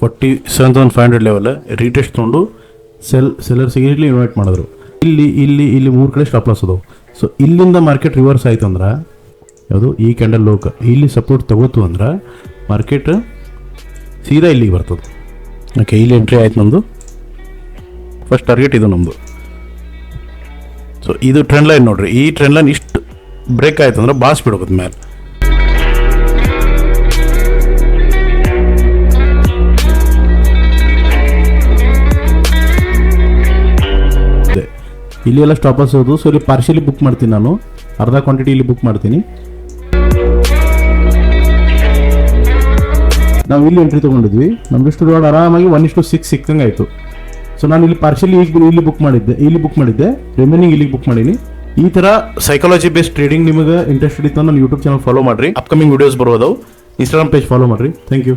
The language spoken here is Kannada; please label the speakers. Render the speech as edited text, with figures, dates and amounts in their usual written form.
Speaker 1: 47,500 ಲೆವೆಲ್ ರೀಟೆಸ್ಟ್ ತೊಗೊಂಡು ಸೆಲ್ಲರ್ಸಿಗೆ ಇಲ್ಲಿ ಇನ್ವೈಟ್ ಮಾಡಿದ್ರು. ಇಲ್ಲಿ 3 ಕಡೆ ಸ್ಟಾಪ್ ಲಾಸ್ ಅದಾವೆ. ಸೊ ಇಲ್ಲಿಂದ ಮಾರ್ಕೆಟ್ ರಿವರ್ಸ್ ಆಯ್ತು ಅಂದ್ರೆ ಯಾವುದು ಈ ಕ್ಯಾಂಡಲ್ ಲೋಕ ಇಲ್ಲಿ ಸಪೋರ್ಟ್ ತಗೋತು ಅಂದ್ರೆ ಮಾರ್ಕೆಟ್ ಸೀದಾ ಇಲ್ಲಿಗೆ ಬರ್ತದೆ. ಓಕೆ, ಇಲ್ಲಿ ಎಂಟ್ರಿ ಆಯ್ತು ನಮ್ಮದು. ಫಸ್ಟ್ ಟಾರ್ಗೆಟ್ ಇದು ನಮ್ಮದು. ಸೊ ಇದು ಟ್ರೆಂಡ್ ಲೈನ್ ನೋಡ್ರಿ. ಈ ಟ್ರೆಂಡ್ ಲೈನ್ ಇಷ್ಟು ಬ್ರೇಕ್ ಆಯ್ತು ಅಂದ್ರೆ ಬಾಸ್ ಬಿಡೋದು ಮೇಲೆ. ಇಲ್ಲಿ ಎಲ್ಲ ಸ್ಟಾಪ್ ಲಾಸ್ ಹೋದು. ಸೊ ಇಲ್ಲಿ ಪಾರ್ಷಿಯಲಿ ಬುಕ್ ಮಾಡ್ತೀನಿ ನಾನು, ಅರ್ಧ ಕ್ವಾಂಟಿಟಿ ಇಲ್ಲಿ ಬುಕ್ ಮಾಡ್ತೀನಿ. ನಾವು ಇಲ್ಲಿ ಎಂಟ್ರಿ ತೊಗೊಂಡಿದ್ವಿ, ನಮ್ಗಿಷ್ಟು ರೋಡ್ ಆರಾಮಾಗಿ 1:6 ಸಿಕ್ಕಂಗೆ ಆಯಿತು. ಸೊ ನಾನು ಇಲ್ಲಿ ಪಾರ್ಷಿಯಲಿ ಇಲ್ಲಿ ಬುಕ್ ಮಾಡಿದ್ದೆ, ರಿಮೈನಿಂಗ್ ಇಲ್ಲಿಗೆ ಬುಕ್ ಮಾಡೀನಿ. ಈ ಥರ ಸೈಕಾಲಜಿ ಬೇಸ್ಡ್ ಟ್ರೇಡಿಂಗ್ ನಿಮಗೆ ಇಂಟ್ರೆಸ್ಟೆಡ್ ಇತ್ತು, ನನ್ನ ಯೂಟ್ಯೂಬ್ ಚಾನಲ್ ಫಾಲೋ ಮಾಡಿರಿ. ಅಪ್ಕಮಿಂಗ್ ವಿಡಿಯೋಸ್ ಬರೋದವು. ಇನ್ಸ್ಟಾಗ್ರಾಮ್ ಪೇಜ್ ಫಾಲೋ ಮಾಡಿರಿ. Thank you.